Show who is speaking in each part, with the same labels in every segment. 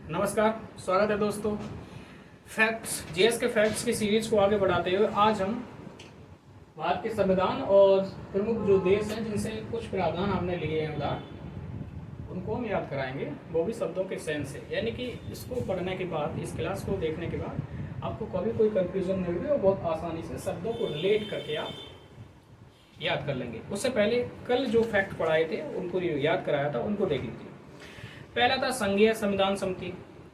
Speaker 1: नमस्कार, स्वागत है दोस्तों। फैक्ट्स जीएस के फैक्ट्स की सीरीज को आगे बढ़ाते हुए आज हम भारत के संविधान और प्रमुख जो देश हैं जिनसे कुछ प्रावधान हमने लिए हैं उधार, उनको हम याद कराएंगे, वो भी शब्दों के सेंस से। यानी कि इसको पढ़ने के बाद, इस क्लास को देखने के बाद आपको कभी कोई कंफ्यूजन नहीं होगी और बहुत आसानी से शब्दों को रिलेट करके आप याद कर लेंगे। उससे पहले कल जो फैक्ट पढ़ाए थे उनको याद कराया था, उनको देख लीजिए। पहला था संघीय संविधान समिति,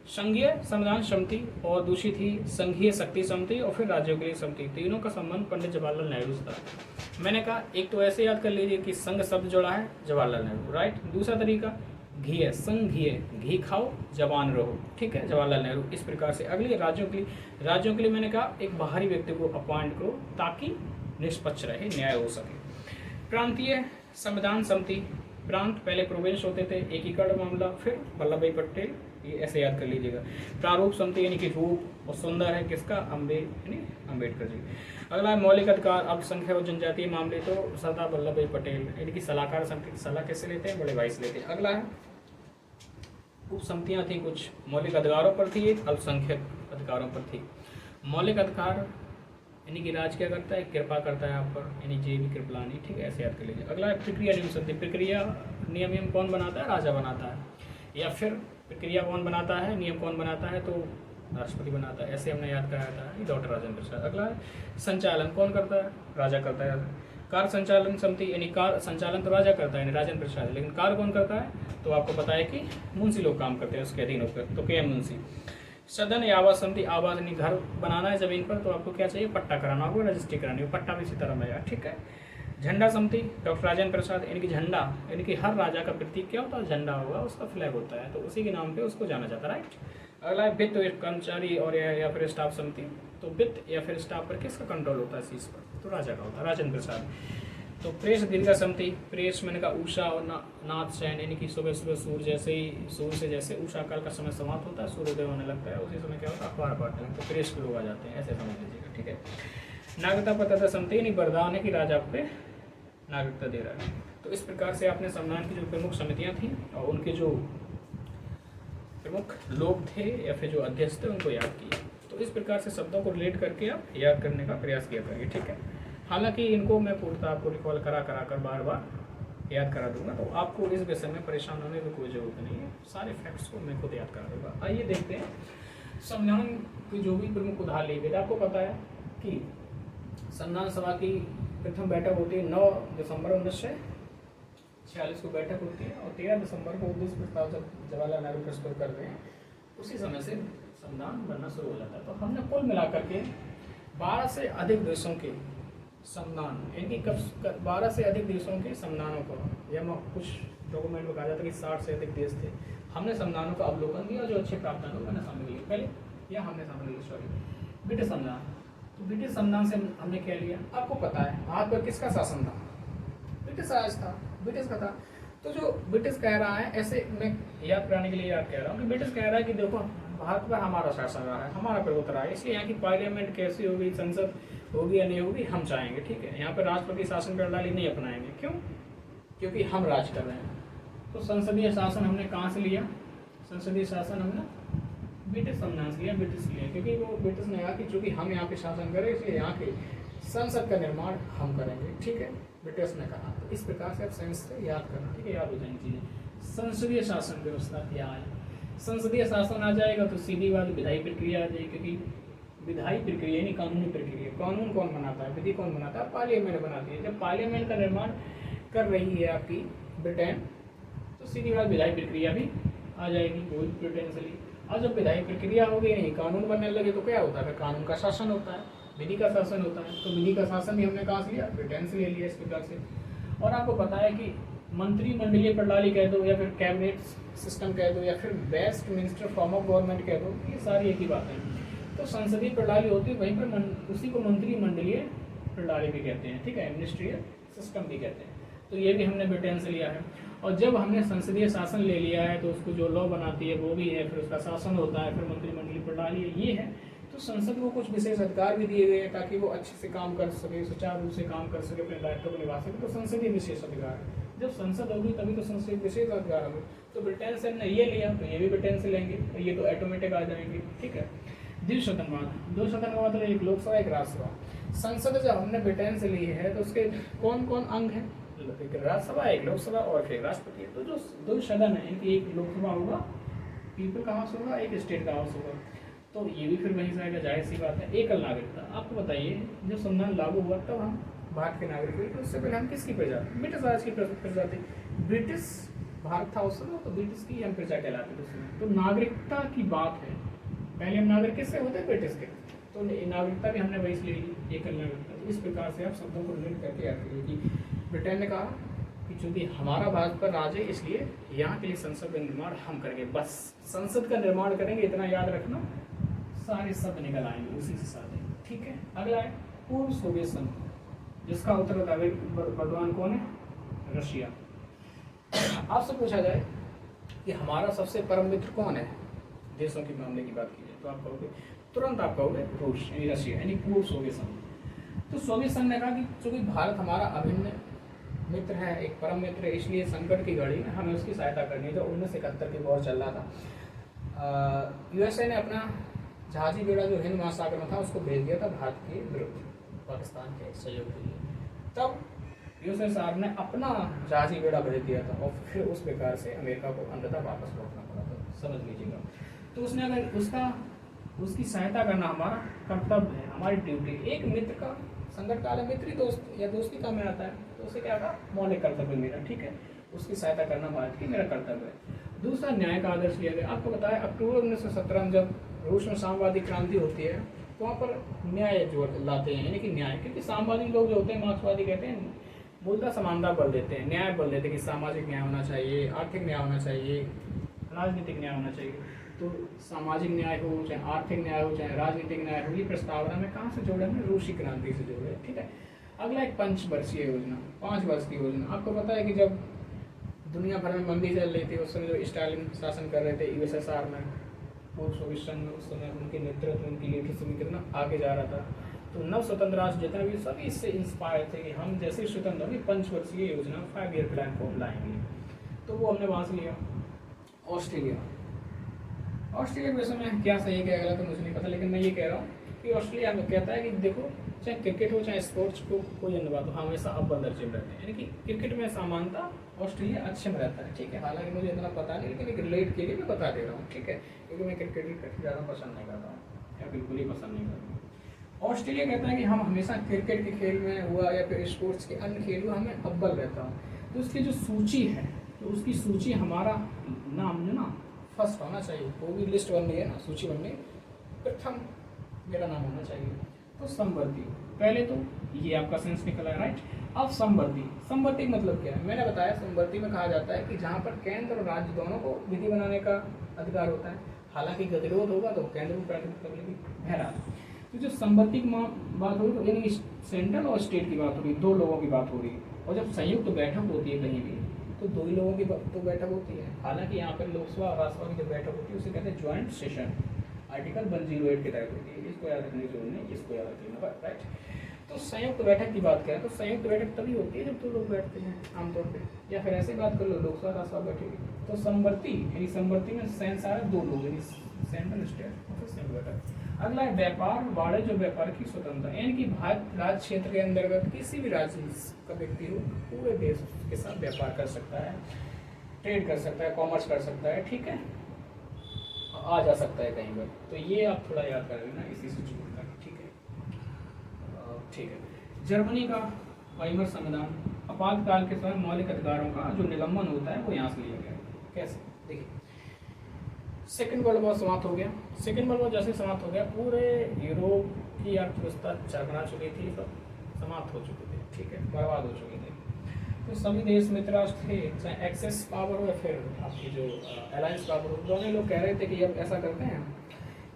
Speaker 1: संघीय संविधान समिति, और दूसरी थी संघीय शक्ति समिति, और फिर राज्यों के लिए समिति। तीनों का संबंध पंडित जवाहरलाल नेहरू से था। मैंने कहा एक तो ऐसे याद कर लीजिए कि संघ शब्द जोड़ा है जवाहरलाल नेहरू, राइट। दूसरा तरीका घी, संघीय, घी खाओ जवान रहो, ठीक है, जवाहरलाल नेहरू। इस प्रकार से अगले राज्यों के लिए मैंने कहा एक बाहरी व्यक्ति को अपॉइंट करो ताकि निष्पक्ष रहे, न्याय हो सके। प्रांतीय संविधान समिति, प्रांत पहले प्रोविंस होते थे, एकीकरण मामला, फिर वल्लभ भाई पटेल, ये ऐसे याद कर लीजिएगा। प्रारूप समिति यानी कि रूप और सुंदर है किसका, अम्बेडकर जी। अगला है मौलिक अधिकार, अल्पसंख्यक और जनजातीय मामले, तो सरदार वल्लभ भाई पटेल। यानी कि सलाहकार समिति की सलाह कैसे लेते हैं, बड़े भाई से लेते हैं। अगला है उप समितियाँ थी, कुछ मौलिक अधिकारों पर थी, एक अल्पसंख्यक अधिकारों पर थी। मौलिक अधिकार यानी कि राज क्या करता है, कृपा करता है आप पर, यानी जे भी कृपलानी, ठीक है, ऐसे याद कर लीजिए। अगला है प्रक्रिया नियम समिति, प्रक्रिया नियम कौन बनाता है, राजा बनाता है, या फिर प्रक्रिया कौन बनाता है, नियम कौन बनाता है, तो राष्ट्रपति बनाता है, ऐसे हमने याद कराया था, डॉक्टर राजेंद्र प्रसाद। अगला है संचालन कौन करता है, राजा करता है। कार्य संचालन समिति यानी कार्य संचालन तो राजा करता है, राजेंद्र प्रसाद, लेकिन कार्य कौन करता है, तो आपको पता है कि मुंशी लोग काम करते हैं उसके अधीन होकर, तो के मुंशी। सदन या आवास समिति, आवास यानी घर बनाना है जमीन पर, तो आपको क्या चाहिए, पट्टा कराना होगा, रजिस्ट्री करानी होगी, पट्टा भी इसी तरह में, ठीक है। झंडा समिति, डॉक्टर राजेंद्र प्रसाद, यानी कि झंडा यानी कि हर राजा का प्रतीक क्या होता है, झंडा होगा, उसका फ्लैग होता है, तो उसी के नाम पे उसको जाना जाता है, राइट। अगला है वित्त कर्मचारी और या फिर स्टाफ समिति, तो वित्त या फिर स्टाफ पर किसका कंट्रोल होता है, इस चीज़ पर, तो राजा का होता है, राजेंद्र प्रसाद। तो प्रेस दीर्घा समिति, प्रेस मैंने कहा उषा और नाथ सेन, यानी कि सुबह सुबह सूर्य से जैसे उषा काल का समय समाप्त होता है, सूर्योदय होने लगता है, उसी समय क्या होता है, अखबार पढ़ते हैं, तो प्रेस के लोग आ जाते हैं, ऐसे समझ लीजिएगा, ठीक है। नागरिकता पत्रता समिति यानी वरदान है कि राजा पे नागरिकता दे रहा है। तो इस प्रकार से आपने संविधान की जो प्रमुख समितियाँ थी और उनके जो प्रमुख लोग थे या फिर जो अध्यक्ष थे उनको याद किया। तो इस प्रकार से शब्दों को रिलेट करके आप याद करने का प्रयास किया करिए, ठीक है। हालांकि इनको मैं पूर्णतः आपको रिकॉल करा कर बार बार याद करा दूंगा, तो आपको इस विषय में परेशान होने की कोई ज़रूरत नहीं है, सारे फैक्ट्स को मैं खुद याद करा दूंगा। आइए देखते हैं संविधान की जो भी प्रमुख उदाहरण ली गई। आपको पता है कि संविधान सभा की प्रथम बैठक होती है 9 दिसंबर 1946 को बैठक होती है, और 13 दिसंबर को उद्देश्य प्रस्ताव जब जवाहरलाल नेहरू प्रस्तुत करते हैं, उसी समय से संविधान बनना शुरू हो जाता है। तो हमने कुल मिलाकर के 12 से अधिक देशों के संविधान, यानी कब 12 से अधिक देशों के संविधानों को, या कुछ डॉक्यूमेंट में कहा जाता है कि 60 से अधिक देश थे, हमने संविधानों का अवलोकन किया, जो अच्छे प्रावधान मैंने सामने लिए पहले, या हमने सामने लिए, सॉरी, ब्रिटिश संविधान। तो ब्रिटिश संविधान से हमने क्या लिया, आपको पता है भारत पर किसका शासन था, ब्रिटिश राज था, ब्रिटिश का था। तो जो ब्रिटिश कह रहा है, ऐसे मैं याद कराने के लिए याद कह रहा हूँ कि ब्रिटिश कह रहा है कि देखो भारत पर हमारा शासन रहा है, हमारा प्रभुत्व रहा है, इसलिए यहाँ की पार्लियामेंट कैसी होगी, संसद होगी या नहीं होगी, हम चाहेंगे, ठीक है। यहाँ पर राष्ट्रपति शासन प्रणाली नहीं अपनाएंगे, क्यों, क्योंकि हम राज कर रहे हैं। तो संसदीय शासन हमने कहाँ से लिया, संसदीय शासन हमने ब्रिटिश संविधान से लिया, ब्रिटिश लिया, क्योंकि वो ब्रिटिश ने कहा कि चूंकि हम यहाँ पे शासन करें, इसलिए यहाँ के संसद का निर्माण हम करेंगे, ठीक है, ब्रिटिश ने कहा। तो इस प्रकार से आप साइंस से याद करना, ठीक है, याद हो जाएंगी चीज़ें। संसदीय शासन व्यवस्था क्या है, संसदीय शासन आ जाएगा तो सीधी बात विधायी प्रक्रिया आ जाएगी, क्योंकि विधायी प्रक्रिया यानी कानूनी प्रक्रिया, कानून कौन बनाता है, विधि कौन बनाता है, पार्लियामेंट बनाती है। जब पार्लियामेंट का निर्माण कर रही है आपकी ब्रिटेन, तो सीधी बात विधायी प्रक्रिया भी आ जाएगी, वो ब्रिटेन से ली। और जब विधायी प्रक्रिया हो गई, नहीं कानून बनने लगे, तो क्या होता है, कानून का शासन होता है, विधि का शासन होता है। तो विधि का शासन भी हमने कहाँ से लिया, ब्रिटेन से ले लिया, इस प्रकार से। और आपको पता है कि मंत्रिमंडलीय प्रणाली कह दो, या फिर कैबिनेट सिस्टम कह दो, या फिर Westminster form of government कह दो, ये सारी एक ही बात है। तो संसदीय प्रणाली होती है, वहीं पर उसी को मंत्रिमंडलीय प्रणाली भी कहते हैं, ठीक है, मिनिस्ट्रियल सिस्टम भी कहते हैं। तो ये भी हमने ब्रिटेन से लिया है। और जब हमने संसदीय शासन ले लिया है, तो उसको जो लॉ बनाती है वो भी है, फिर उसका शासन होता है, फिर मंत्रिमंडलीय प्रणाली है, ये है। तो संसद को कुछ विशेष अधिकार भी दिए गए हैं ताकि वो अच्छे से काम कर सके, सुचारू रूप से काम कर सके, अपने दायित्व को निभा सके। तो संसदीय विशेष अधिकार है। जब संसद होगी तभी तो संसद विशेष अधिकार होंगे। तो ब्रिटेन से हमने ये लिया तो ये भी ब्रिटेन से लेंगे, तो ये तो ऑटोमेटिक आ जाएंगे, ठीक है। द्विसदनवाद, दो सदन का मतलब एक लोकसभा एक राज्यसभा। संसद जब हमने ब्रिटेन से ली है तो उसके कौन कौन अंग हैं, एक राज्यसभा एक लोकसभा और फिर राष्ट्रपति। तो जो दो सदन है इनकी, एक लोकसभा होगा पीपल का हाउस होगा, एक स्टेट का हाउस होगा, तो ये भी फिर वहीं से आएगा, जाहिर सी बात है। एकल नागरिकता, आपको बताइए जब संविधान लागू हुआ तब हम भारत के नागरिक हुए, तो उससे पहले हम किसकी प्रजाति, ब्रिटिश राज की प्रजाति, ब्रिटिश भारत था उस समय, तो ब्रिटिश की हम प्रजा कहलाते थे उस समय। तो नागरिकता की बात है, पहले हम नागरिक किससे होते, ब्रिटिश के, तो नागरिकता भी हमने वही से ले ली, एकल नागरिकता। तो इस प्रकार से आप शब्दों को रिलेट करके आते हैं कि ब्रिटेन ने कहा कि चूंकि हमारा भारत पर राज है इसलिए यहाँ के लिए संसद का निर्माण हम करेंगे, बस संसद का निर्माण करेंगे, इतना याद रखना, सारे शब्द निकल आएंगे उसी से साथ, ठीक है। अगला है पूर्व सोवियत संघ, जिसका उत्तराधिकारी वर्तमान कौन है, रशिया। आपसे पूछा जाए कि हमारा सबसे परम मित्र कौन है, देशों के मामले की बात की जाए, तो आप कहोगे तुरंत आप कहोगे रूस यानी रशिया यानी पूर्व सोवियत संघ। तो सोवियत संघ ने कहा कि चूंकि भारत हमारा अभिन्न मित्र है, एक परम मित्र है, इसलिए संकट की घड़ी में हमें उसकी सहायता करनी है। जो 1971 के वॉर चल रहा था, यूएसए ने अपना जहाजी बेड़ा जो हिंद महासागर में था उसको भेज दिया था भारत के विरुद्ध, पाकिस्तान के सहयोग के लिए। तब यूएसएसआर ने अपना जहाजी बेड़ा भेज दिया था और फिर उस प्रकार से अमेरिका को अंततः वापस लौटना पड़ा था, समझ लीजिएगा। तो उसने अगर उसकी सहायता करना हमारा कर्तव्य है, हमारी ड्यूटी। एक मित्र का संकट काल में मित्र दोस्त या दोस्ती का में आता है, तो उसे क्या कहा, मौलिक कर्तव्य मेरा, ठीक है, उसकी सहायता करना भारत की मेरा कर्तव्य है। दूसरा न्याय का आदर्श लिया गया। आपको बताया अक्टूबर 1917 में जब रूस में साम्यवादी क्रांति होती है तो वहाँ पर न्याय जो लाते हैं, यानी कि न्याय, क्योंकि साम्यवादी लोग जो होते हैं, मार्क्सवादी कहते हैं, मूलतः समानता बल देते हैं, न्याय बल देते हैं कि सामाजिक न्याय होना चाहिए, आर्थिक न्याय होना चाहिए, राजनीतिक न्याय होना चाहिए। तो सामाजिक न्याय हो चाहे आर्थिक न्याय हो चाहे राजनीतिक न्याय हो, ये प्रस्तावना में कहाँ से जोड़े हैं, रूसी क्रांति से जोड़े हैं, ठीक है। अगला एक पंचवर्षीय योजना, 5 वर्ष की योजना। आपको पता है कि जब दुनिया भर में मंदी चल रही थी उस समय जो स्टालिन शासन कर रहे थे यूएसएसआर में, पूर्व सोवियत संघ, उस समय उनके नेतृत्व उनकी लीडरशिप में कितना आगे जा रहा था। तो नव स्वतंत्र राष्ट्र जितने भी सभी इससे इंस्पायर थे कि हम जैसे स्वतंत्र होंगे 5 वर्षीय योजना 5 ईयर प्लान को लाएंगे। तो वो हमने वहाँ से लिया। ऑस्ट्रेलिया के विषय में क्या सही क्या गलत तो मुझे नहीं पता, लेकिन मैं ये कह रहा हूँ कि ऑस्ट्रेलिया हमें कहता है कि देखो चाहे क्रिकेट हो चाहे स्पोर्ट्स को कोई अन्य बात हो, हमेशा अव्वल दर्जे में रहते हैं, यानी कि क्रिकेट में समानता ऑस्ट्रेलिया अच्छे में रहता है, ठीक है। हालांकि मुझे इतना पता नहीं, लेकिन एक रिलेट के लिए मैं बता दे रहा हूँ, ठीक है, क्योंकि मैं क्रिकेट ज़्यादा पसंद नहीं करता हूँ या बिल्कुल ही पसंद नहीं करता हूँ। ऑस्ट्रेलिया कहता है कि हम हमेशा क्रिकेट के खेल में हुआ या फिर स्पोर्ट्स के अन्य खेल हुआ हमें अव्वल रहता हूँ। तो उसकी जो सूची है, तो उसकी सूची हमारा नाम जो ना फर्स्ट होना चाहिए, वो भी लिस्ट बननी है ना, सूची बननी, प्रथम मेरा नाम होना चाहिए। तो समवर्ती, पहले तो ये आपका सेंस निकला है, राइट। अब समवर्ती मतलब क्या है, मैंने बताया समवर्ती में कहा जाता है कि जहाँ पर केंद्र और राज्य दोनों को विधि बनाने का अधिकार होता है, हालांकि गतिरोध होगा तो केंद्र को प्राथमिकता मिलेगी। बहरहाल तो जो समवर्ती की बात होगी तो यानी सेंट्रल और स्टेट की बात होगी, 2 लोगों की बात हो रही है। और जब संयुक्त बैठक होती है कहीं भी तो 2 ही लोगों की तो बैठक होती है। हालांकि यहाँ पर लोकसभा और राज्यसभा की जो बैठक होती है उसे कहते हैं ज्वाइंट सेशन, आर्टिकल 108 के तहत होती है। इसको याद रखने की जरूरत नहीं, इसको याद रखना, राइट। तो संयुक्त बैठक की बात करें तो संयुक्त बैठक तभी होती है जब 2 लोग बैठते हैं आमतौर पे, या फिर ऐसे बात कर लो लोकसभा राज्यसभा बैठेगी। तो समवर्ती यानी समवर्ती में सेंस आ रहा है 2 लोग, यानी सेंट्रल स्टेट और संयुक्त बैठक। अगला है व्यापार वाणिज्य जो व्यापार की स्वतंत्रता, यानी कि भारत राज्य क्षेत्र के अंतर्गत किसी भी राज्य का व्यक्ति हो पूरे देश के साथ व्यापार कर सकता है, ट्रेड कर सकता है, कॉमर्स कर सकता है, ठीक है, आ जा सकता है कहीं पर। तो ये आप थोड़ा याद कर लेना इसी से जुड़कर, ठीक है, ठीक है। जर्मनी का वाइमर संविधान, आपातकाल के समय मौलिक अधिकारों का जो निलंबन होता है वो यहाँ से लिया गया। कैसे, देखिए, सेकेंड वर्ल्ड वॉर समाप्त हो गया। सेकेंड वर्ल्ड वॉर जैसे समाप्त हो गया, पूरे यूरोप की अर्थव्यवस्था चरमरा चुकी थी, सब समाप्त हो चुके थे, ठीक है, बर्बाद हो चुके थे। तो सभी देश मित्र राष्ट्र थे, चाहे एक्सेस पावर हो या फिर आपकी जो अलायंस पावर हो, दोनों लोग कह रहे थे कि अब ऐसा करते हैं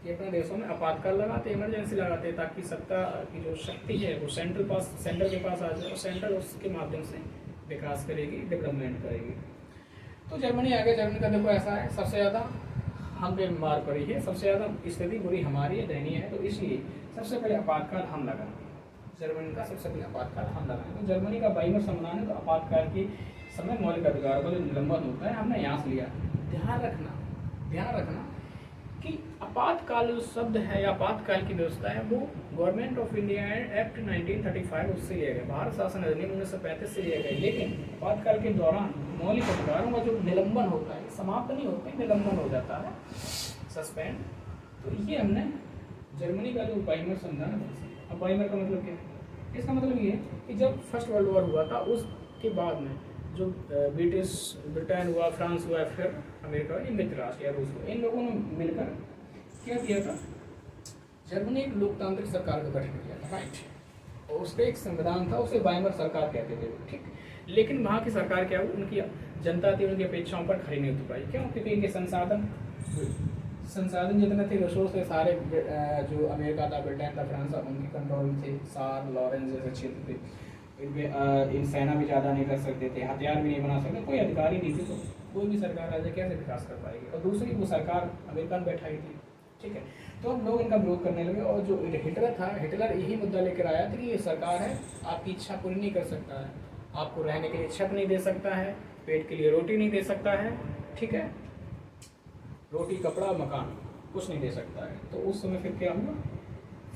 Speaker 1: कि अपने देशों में आपातकाल लगाते, इमरजेंसी लगाते, ताकि सत्ता की जो शक्ति है वो सेंटर के पास आ जाए और सेंट्रल उसके माध्यम से विकास करेगी, डेवलपमेंट करेगी। तो जर्मनी आगे, जर्मनी का देखो ऐसा है, सबसे ज़्यादा हम पे मार पड़ी है, सबसे ज़्यादा स्थिति बुरी हमारी है, दयनीय है, तो इसलिए सबसे पहले आपातकाल हम लगाएंगे। जर्मनी का सबसे पहले आपातकाल हम लगाएंगे। तो जर्मनी का वाइमर संविधान है, तो आपातकाल की समय मौलिक अधिकारों का जो निलंबन होता है हमने यहाँ से लिया। ध्यान रखना कि आपातकाल जो शब्द है या आपातकाल की व्यवस्था है वो गवर्नमेंट ऑफ इंडिया एक्ट 1935 उससे लिया गया, भारत शासन अधिनियम 1935 से लिया गया। लेकिन आपातकाल के दौरान मौलिक अधिकारों का जो निलंबन होता है, समाप्त नहीं होता है, निलंबन हो जाता है, सस्पेंड। तो ये हमने जर्मनी का जो वाइमर संविधान है। अब वाइमर का मतलब क्या है? इसका मतलब ये है कि जब फर्स्ट वर्ल्ड वॉर हुआ था उसके बाद में जो ब्रिटेन हुआ, फ्रांस हुआ, फिर अमेरिका, ये मित्र राष्ट्र या रूस हुआ, इन लोगों ने मिलकर क्या किया था? जर्मनी एक लोकतांत्रिक सरकार का गठन किया था, राइट। और उसका एक संविधान था, उसे वाइमर सरकार कहते थे, ठीक। लेकिन वहाँ की सरकार क्या हुई, उनकी जनता थी, उनकी अपेक्षाओं पर खरी नहीं उतर पाई। क्यों? क्योंकि इनके संसाधन जितने थे, रिसोर्स थे, सारे जो अमेरिका था, ब्रिटेन था, फ्रांस था, उनके कंट्रोल में थे। सार लॉरेंस जैसे क्षेत्र थे, इन सेना भी ज़्यादा नहीं कर सकते थे, हथियार भी नहीं बना सकते, कोई अधिकार ही नहीं थे। तो कोई भी सरकार आज कैसे विकास कर पाएगी? और दूसरी वो सरकार अमेरिका में बैठाई थी, ठीक है। तो अब लोग इनका विरोध करने लगे। और जो हिटलर था, हिटलर यही मुद्दा लेकर आया था कि ये सरकार है, आपकी इच्छा पूरी नहीं कर सकता है, आपको रहने के लिए छत नहीं दे सकता है, पेट के लिए रोटी नहीं दे सकता है, ठीक है, रोटी, कपड़ा, मकान कुछ नहीं दे सकता है। तो उस समय फिर क्या हुआ?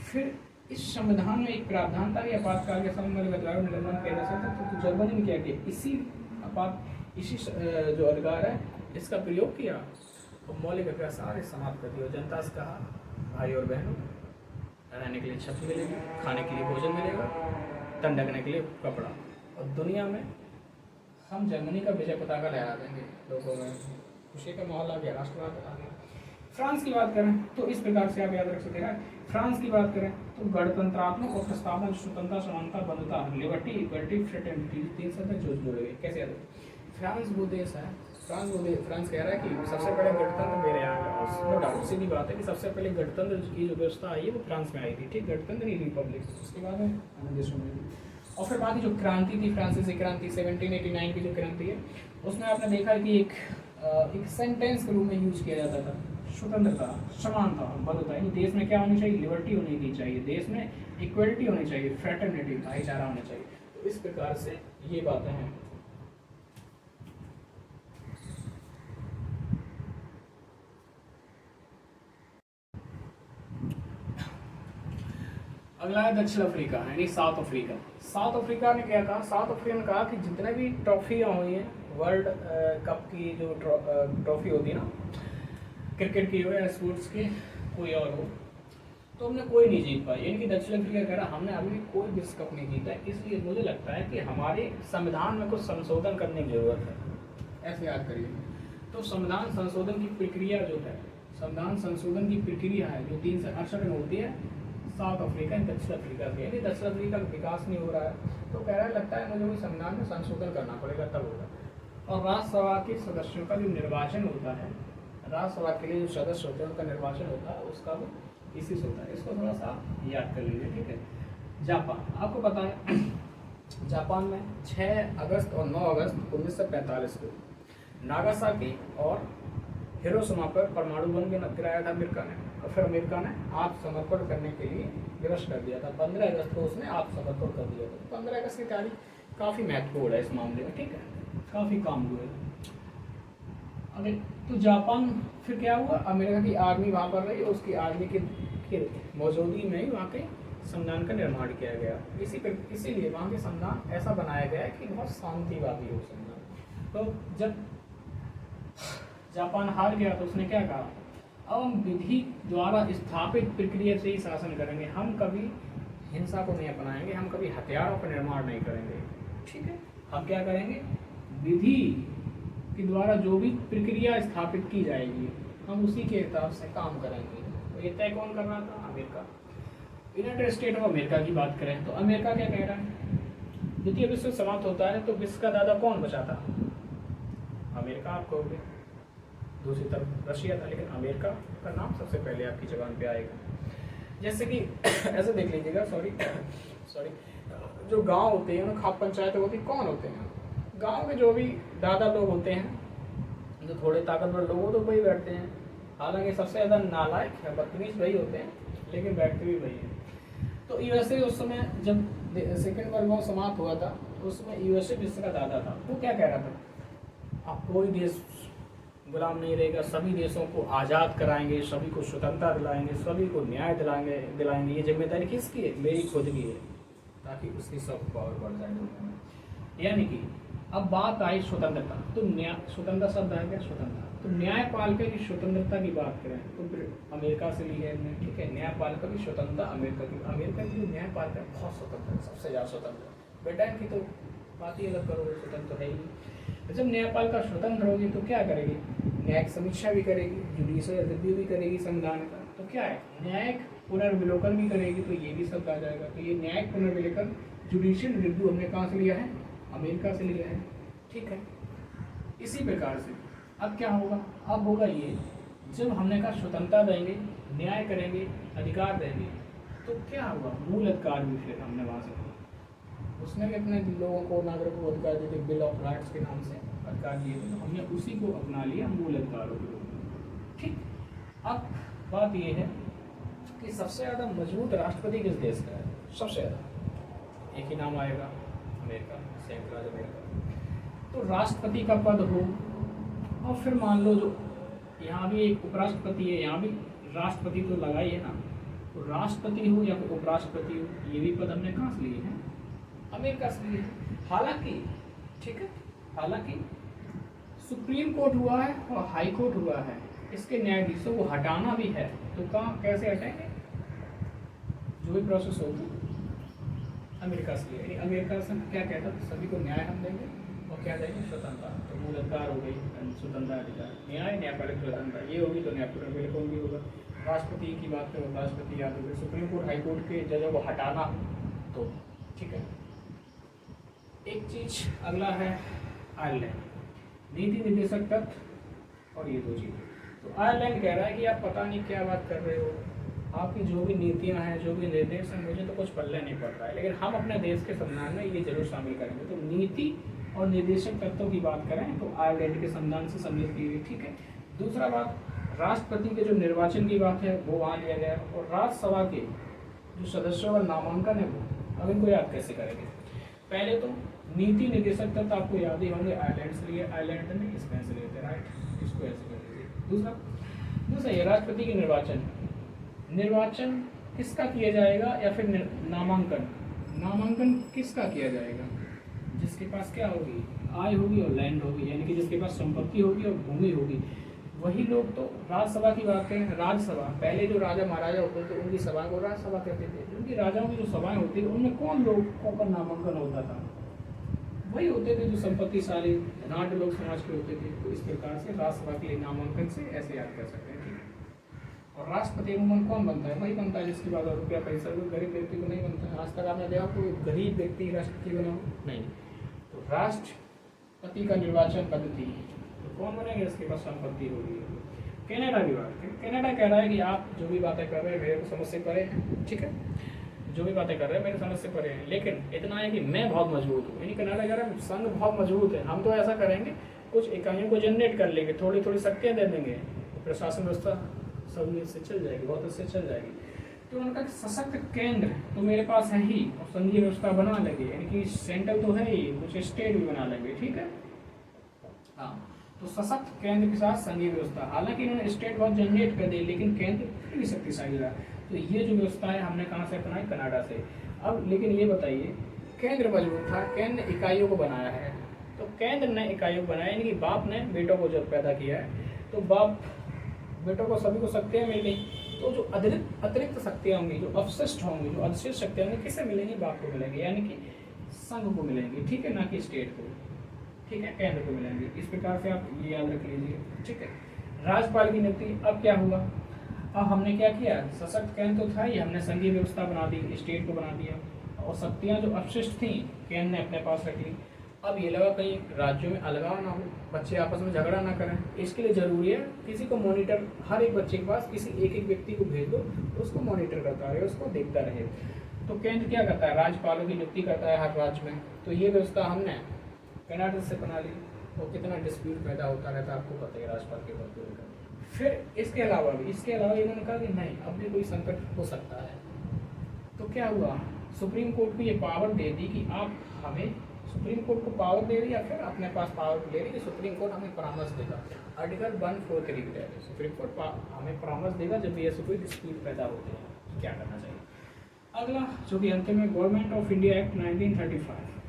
Speaker 1: फिर इस संविधान में एक प्रावधान था कि आपातकाल के समय में अधिकारों निलंबन किया जा सकता है। तो जर्मनी ने क्या किया? इसी जो अधिकार है इसका प्रयोग किया और मौलिक अधिकार सारे समाप्त कर दिए। जनता से कहा, भाई और बहनों, रहने के लिए छत मिलेगी, खाने के लिए भोजन मिलेगा, तन ढकने के लिए कपड़ा, और दुनिया में हम जर्मनी का विजय पताका लहरा देंगे। लोगों में खुशी का माहौल आ गया, राष्ट्रवाद आ गया। फ्रांस की बात करें तो इस प्रकार से आप याद रख सकते हैं। फ्रांस की बात करें तो गणतंत्रात्मक और प्रस्तावना, स्वतंत्रता, समानता, बंधुता, लिबर्टी, इक्वलिटी, फ्रेटर्निटी, तीन शब्द जुड़े हुए। कैसे याद है? फ्रांस वो देश है, फ्रांस कह रहा है कि सबसे पहले गणतंत्र मेरे यहाँ है। नो डाउट, सीधी बात है कि सबसे पहले गणतंत्र की जो व्यवस्था आई है वो फ्रांस में आई थी, ठीक, गणतंत्र नहीं रिपब्लिक। उसके बाद में अन्य देशों में भी। और फिर बाकी जो क्रांति थी, फ्रांसीसी क्रांति 1789 की जो क्रांति है, उसमें आपने देखा कि एक सेंटेंस के रूप में यूज किया जाता था, स्वतंत्रता, समानता, बंधुता। यानी देश में क्या होनी चाहिए? लिबर्टी होनी चाहिए, देश में इक्वलिटी होनी चाहिए, फ्रेटर्निटी, भाईचारा होना चाहिए। तो इस प्रकार से ये बातें हैं। अगला है दक्षिण अफ्रीका, यानी साउथ अफ्रीका। साउथ अफ्रीका ने क्या कहा? साउथ अफ्रीका ने कहा कि जितने भी ट्रॉफियाँ हुई हैं, वर्ल्ड कप की जो ट्रॉफी होती है ना, क्रिकेट की हो या स्पोर्ट्स की कोई और हो, तो हमने कोई नहीं जीत पाई। यानी कि दक्षिण अफ्रीका कह रहा हमने अभी कोई विश्व कप नहीं जीता है, इसलिए मुझे लगता है कि हमारे संविधान में कुछ संशोधन करने की जरूरत है। ऐसे याद करिए। तो संविधान संशोधन की प्रक्रिया जो है, संविधान संशोधन की प्रक्रिया है जो 3 से 68 में होती है साउथ अफ्रीका, दक्षिण अफ्रीका के। यदि दक्षिण अफ्रीका का विकास नहीं हो रहा है तो कह रहा है लगता है मुझे कोई संविधान में संशोधन करना पड़ेगा, तब होगा। और राज्यसभा के सदस्यों का जो निर्वाचन होता है, राज्यसभा के लिए जो सदस्य होते हैं उनका निर्वाचन होता है, उसका भी इसी से होता है। इसको थोड़ा सा याद कर लीजिए, ठीक है। जापान, आपको पता है जापान में 6 अगस्त और 9 अगस्त 1945 को नागासाकी और हिरोशिमा पर परमाणु बम गिराया था अमेरिका ने। और फिर अमेरिका ने आत्मसमर्पण करने के लिए दिवस कर दिया था। 15 अगस्त को उसने आत्मसमर्पण कर दिया था। 15 अगस्त की तारीख काफ़ी महत्वपूर्ण है इस मामले में, ठीक है, काफ़ी काम हुए। अरे तो जापान फिर क्या हुआ? अमेरिका की आर्मी वहाँ पर रही, उसकी आर्मी की मौजूदगी में ही वहाँ के संविधान का निर्माण किया गया। इसीलिए वहाँ के संविधान ऐसा बनाया गया है कि बहुत शांतिवादी हो संविधान। तो जब जापान हार गया तो उसने क्या कहा? अब हम विधि द्वारा स्थापित प्रक्रिया से ही शासन करेंगे, हम कभी हिंसा को नहीं अपनाएंगे, हम कभी हथियारों का निर्माण नहीं करेंगे, ठीक है। हम क्या करेंगे? विधि के द्वारा जो भी प्रक्रिया स्थापित की जाएगी हम उसी के हिसाब से काम करेंगे। तो ये तय कौन कर रहा था? America. United state of America की बात करें तो अमेरिका क्या कह रहा है? द्वितीय विश्व समाप्त होता है तो विश्व का दादा कौन बचा था? अमेरिका, आप कहोगे। दूसरी तरफ रशिया था, लेकिन अमेरिका का नाम सबसे पहले आपकी जबान पे आएगा। जैसे कि ऐसे देख लीजिएगा, सॉरी, जो गांव होते हैं, खाप पंचायत होती, कौन होते हैं? गांव के जो भी दादा लोग होते हैं, जो थोड़े ताकतवर लोग हो तो वही बैठते हैं। हालांकि सबसे ज़्यादा नालायक या बदतमीज वही होते हैं, लेकिन बैठते भी वही हैं। तो यूएसए उस समय जब सेकेंड वर्ल्ड वॉर समाप्त हुआ था, उसमें यूएसए जिसका दादा था वो क्या कह रहा था, अब कोई देश गुलाम नहीं रहेगा, सभी देशों को आज़ाद कराएंगे, सभी को स्वतंत्रता दिलाएंगे, सभी को न्याय दिलाएंगे। ये जिम्मेदारी किसकी है? मेरी खुद की है, ताकि उसकी सॉफ्ट पावर बढ़ जाए दुनिया में। यानी कि अब बात आई स्वतंत्रता, तो न्याय, स्वतंत्रता शब्द है क्या? स्वतंत्रता। तो न्यायपालिका की स्वतंत्रता की बात करें तो अमेरिका से ली है हमने, ठीक है। न्यायपालिका की स्वतंत्रता अमेरिका की जो न्यायपालिका है बहुत स्वतंत्र है, सबसे ज़्यादा स्वतंत्र है। ब्रिटेन की तो बात ही अलग करो, स्वतंत्र है ही। जब न्यायपालिका स्वतंत्र होगी तो क्या करेगी? न्यायिक समीक्षा भी करेगी, जुडिशियल रिव्यू भी करेगी संविधान का। तो क्या है? न्यायिक पुनर्विलोकन भी करेगी, तो ये भी शब्द आ जाएगा। तो ये न्यायिक पुनर्विलोकन, जुडिशियल रिव्यू हमने कहाँ से लिया है? अमेरिका से लिया है, ठीक है। इसी प्रकार से अब क्या होगा? अब होगा ये, जब हमने कहा स्वतंत्रता देंगे, न्याय करेंगे, अधिकार देंगे, तो क्या होगा? मूल अधिकार भी फिर हमने वहाँ से उसने भी अपने लोगों को, नागरिकों को अधिकार दिए थे, बिल ऑफ राइट्स के नाम से अधिकार दिए थे, तो हमने उसी को अपना लिया मूल अधिकारों के रूप में, ठीक। अब बात ये है कि सबसे ज़्यादा मजबूत राष्ट्रपति किस देश का है? सबसे ज़्यादा एक ही नाम आएगा, अमेरिका, संयुक्त राज्य अमेरिका। तो राष्ट्रपति का पद हो, और फिर मान लो जो यहाँ भी एक उपराष्ट्रपति है, यहाँ भी राष्ट्रपति तो लगा ही है ना, तो राष्ट्रपति हो या फिर उपराष्ट्रपति हो, ये भी पद हमने कहाँ से लिए हैं? अमेरिका से लिए। हालांकि, ठीक है, हालांकि सुप्रीम कोर्ट हुआ है और हाई कोर्ट हुआ है, इसके न्यायाधीशों को हटाना भी है, तो कहाँ कैसे हटाएंगे? जो भी प्रोसेस होगी अमेरिका से लिए। यानी अमेरिका से क्या कहता है? सभी को न्याय हम देंगे और क्या देंगे? स्वतंत्रता। तो मूल अधिकार हो गई स्वतंत्रता, अधिकार, न्याय, न्यायपालिक स्वतंत्रता, ये होगी तो न्यायपालिक भी होगा। राष्ट्रपति की बात करो, राष्ट्रपति याद होगी, सुप्रीम कोर्ट हाई कोर्ट के जजों को हटाना, तो ठीक है। एक चीज अगला है आयरलैंड, नीति निर्देशक तत्व और ये दो चीज़। तो आयरलैंड कह रहा है कि आप पता नहीं क्या बात कर रहे हो, आपकी जो भी नीतियां हैं, जो भी निर्देश हैं, मुझे तो कुछ पल्ले नहीं पड़ रहा है, लेकिन हम अपने देश के संविधान में ये जरूर शामिल करेंगे। तो नीति और निर्देशक तत्वों की बात करें तो आयरलैंड के संविधान से सम्मिलित की गई, ठीक है। दूसरा बात, राष्ट्रपति के जो निर्वाचन की बात है वो वहाँ लिया गया, और राज्यसभा के जो सदस्यों का नामांकन है वो, अब इनको याद कैसे करेंगे? पहले तो नीति निर्देशक तत्व आपको याद ही होंगे, आयरलैंड से लिए, आयरलैंड ने स्पेन से लिए थे, राइट, इसको ऐसे कर लीजिए। दूसरा ये राष्ट्रपति के निर्वाचन किसका किया जाएगा, या फिर नामांकन किसका किया जाएगा? जिसके पास क्या होगी? आय होगी और लैंड होगी, यानी कि जिसके पास संपत्ति होगी और भूमि होगी, वही लोग। तो राज्यसभा की बात करें, राज्यसभा, पहले जो राजा महाराजा होते थे उनकी सभा को राज्यसभा कहते थे। उनकी राजाओं की जो सभाएं होती थी उनमें कौन लोगों का नामांकन होता था? वही होते थे जो संपत्तिशाली धनाढ़ लोग समाज के होते थे। तो इस प्रकार से राज्यसभा के लिए नामांकन से ऐसे याद कर सकते हैं, ठीक है। और राष्ट्रपति अमूमन कौन बनता है? वही बनता है जिसके बाद रुपया पैसा, कोई गरीब व्यक्ति को नहीं बनता है। आज तक आपने देखा कोई गरीब व्यक्ति राष्ट्रपति बना नहीं। तो राष्ट्रपति का निर्वाचन पद्धति, तो कौन बनेगा? इसके पास संपत्ति होगी। कनाडा की बात करें, कनाडा कह रहा है कि आप जो भी बातें कर रहे हैं मेरे को समझ से परे हैं, ठीक है, जो भी बातें कर रहे हैं मेरे समझ से परे हैं, लेकिन इतना है कि मैं बहुत मजबूत हूँ। यानी कनाडा कह रहा है संघ बहुत मजबूत है, हम तो ऐसा करेंगे, कुछ इकाइयों को जनरेट कर लेंगे, थोड़ी थोड़ी शक्तियाँ दे देंगे, प्रशासन व्यवस्था सब से चल जाएगी, बहुत अच्छे चल जाएगी। तो उनका सशक्त केंद्र तो मेरे पास है ही, और संघीय व्यवस्था बना लेंगे, यानी कि सेंट्रल तो है ही, कुछ स्टेट भी बना लेंगे, ठीक है। हाँ, तो सशक्त केंद्र के साथ संघीय व्यवस्था, हालांकि इन्होंने स्टेट बहुत जनरेट कर दी, लेकिन केंद्र फिर भी शक्तिशाली रहा। तो ये जो व्यवस्था है हमने कहाँ से अपनाई? कनाडा से। अब लेकिन ये बताइए, केंद्र मजबूत था, केंद्र इकाइयों को बनाया है, तो केंद्र ने इकाइयों को बनाया, यानी कि बाप ने बेटों को जब पैदा किया है, तो बाप बेटों को सभी को शक्तियाँ मिल गई, तो जो अतिरिक्त शक्तियाँ होंगी, जो अवशिष्ट होंगी, जो अवशिष्ट शक्तियाँ होंगी, किससे मिलेंगी? बाप को मिलेंगी, यानी कि संघ को मिलेंगी, ठीक है, ना कि स्टेट को, ठीक है, केंद्र को मिलेंगे। इस प्रकार से आप ये याद रख लीजिए, ठीक है। राज्यपाल की नियुक्ति, अब क्या हुआ? अब हमने क्या किया? सशक्त केंद्र तो था ही, हमने संघीय व्यवस्था बना दी, स्टेट को बना दिया, और शक्तियाँ जो अवशिष्ट थी केंद्र ने अपने पास रख ली। अब ये लगा कहीं राज्यों में अलगाव ना हो, बच्चे आपस में झगड़ा ना करें, इसके लिए जरूरी है किसी को मॉनिटर, हर एक बच्चे के पास किसी एक व्यक्ति को भेज दो, उसको मॉनिटर करता रहे, उसको देखता रहे। तो केंद्र क्या करता है? राज्यपालों की नियुक्ति करता है हर राज्य में। तो ये व्यवस्था हमने कनाडा से बना ली, और कितना डिस्प्यूट पैदा होता रहता है आपको पता है राज्यपाल के पद को लेकर। फिर इसके अलावा इन्होंने कहा कि नहीं, अब भी कोई संकट हो सकता है। तो क्या हुआ? सुप्रीम कोर्ट को ये पावर दे दी कि आप हमें, सुप्रीम कोर्ट को पावर दे दी या फिर अपने पास पावर ले दी कि सुप्रीम कोर्ट हमें परामर्श देगा। आर्टिकल 143 के तहत सुप्रीम कोर्ट हमें परामर्श देगा जब भी ऐसे कोई डिस्प्यूट पैदा होते हैं तो क्या करना चाहिए। अगला जो कि अंतिम है, government of India act 1935,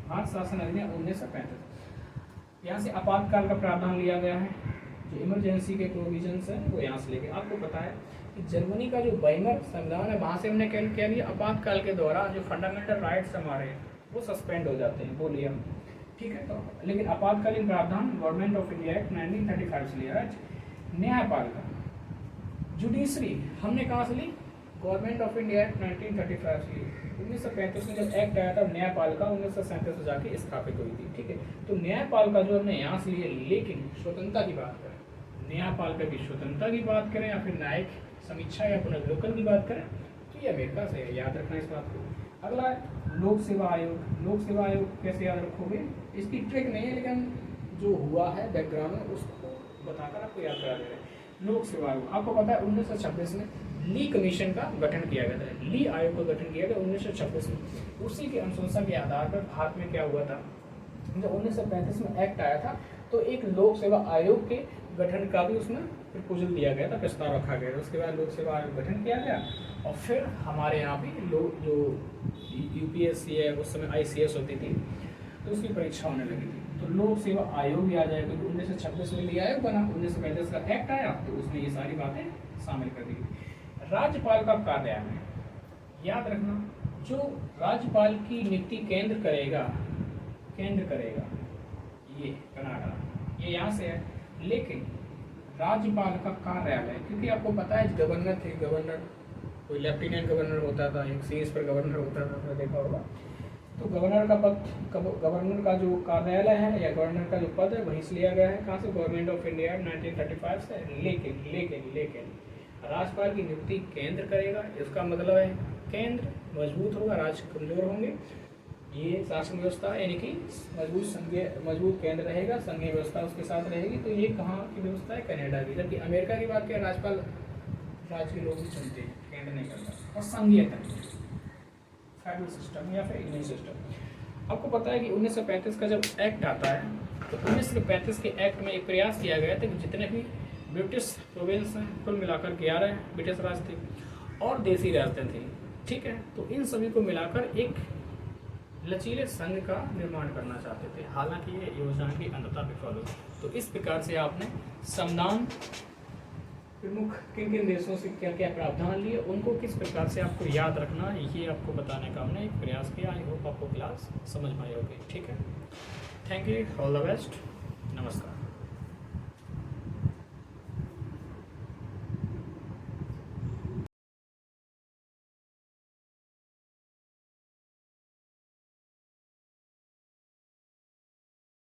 Speaker 1: Bharat शासन अधिनियम 1935। यहाँ से आपातकाल का प्रावधान लिया गया है। जो इमरजेंसी के प्रोविजंस हैं वो यहाँ से लेके, आपको पता है कि जर्मनी का जो वाइमर संविधान है वहाँ से हमने क्या लिया, आपातकाल के दौरान जो फंडामेंटल राइट्स हमारे वो सस्पेंड हो जाते हैं, बोलिए हम, ठीक है। तो लेकिन आपातकालीन प्रावधान गवर्नमेंट ऑफ इंडिया एक्ट 1935 से लिया है। न्यायपालिका, जुडिशरी हमने कहाँ से ली, गवर्नमेंट ऑफ इंडिया एक्ट 1935 से ली। 1935 में जब एक्ट आया था, न्यायपालिका 1937 में जाके स्थापित हुई थी, ठीक है। तो न्यायपालिका जो हमने यहाँ से लिए, लेकिन स्वतंत्रता की बात करें, न्यायपालिका की स्वतंत्रता की बात करें या फिर न्यायिक समीक्षा या पुनर्विलोकन की बात करें तो ये अमेरिका से है, याद रखना इस बात को। अगला है लोक सेवा आयोग। लोक सेवा आयोग कैसे याद रखोगे, इसकी ट्रिक नहीं है लेकिन जो हुआ है बैकग्राउंड में उसको बताकर आपको याद करा दे रहे हैं। लोक सेवा आयोग आपको पता है 1926 में ली कमीशन का गठन किया गया था, ली आयोग का गठन किया गया 1926 में। उसी के अनुशंसा के आधार पर भारत में क्या हुआ था, जब 1935 में एक्ट आया था तो एक लोक सेवा आयोग के गठन का भी उसमें प्रपोजल दिया गया था, प्रस्ताव रखा गया था। उसके बाद लोक सेवा आयोग गठन किया गया और फिर हमारे यहाँ भी लोग जो यूपीएससी है उस समय आईसीएस होती थी तो उसकी परीक्षा होने लगी थी, तो लोक सेवा आयोग भी आ जाएगा क्योंकि 1926 में लिया आयोग बना, 1935 का एक्ट आया तो उसमें ये सारी बातें शामिल कर दी गई। राज्यपाल का कार्यालय, याद रखना जो राज्यपाल की नियुक्ति केंद्र करेगा ये कनाडा, ये यहाँ से है। लेकिन राज्यपाल का कार्यालय, क्योंकि आपको पता है गवर्नर थे, गवर्नर कोई लेफ्टिनेंट गवर्नर होता था, एक सीएस पर गवर्नर होता था, आपने देखा होगा। तो गवर्नर का पद, गवर्नर का जो कार्यालय है या गवर्नर का जो पद है वहीं से लिया गया है, कहाँ से, गवर्नमेंट ऑफ इंडिया 1935 से। लेकिन राज्यपाल की नियुक्ति केंद्र करेगा, इसका मतलब है केंद्र मजबूत होगा, राज्य कमजोर होंगे। ये शासन व्यवस्था यानी कि मजबूत केंद्र रहेगा, संघीय व्यवस्था उसके साथ रहेगी। तो ये कहाँ की व्यवस्था है, कनाडा की। जबकि अमेरिका की बात करें, राज्यपाल राज्य के लोग ही चुनते हैं, केंद्र नहीं करता। और संघीयता, फेडरल सिस्टम या फिर इंडियन सिस्टम। आपको पता है कि 1935 का जब एक्ट आता है तो 1935 के एक्ट में एक प्रयास किया गया था कि जितने भी ब्रिटिश प्रोविंस हैं, कुल मिलाकर 11 ब्रिटिश राज थे और देसी राजधानी थी, ठीक है। तो इन सभी को मिलाकर एक लचीले संघ का निर्माण करना चाहते थे। हालांकि ये योजना की अंततः विफल हुई। तो इस प्रकार से आपने संविधान प्रमुख किन किन देशों से क्या क्या प्रावधान लिए, उनको किस प्रकार से आपको याद रखना, ये आपको बताने का हमने एक प्रयास किया। आई होप आपको क्लास समझ में आई होगी, ठीक है। Thank you, all the best, नमस्कार।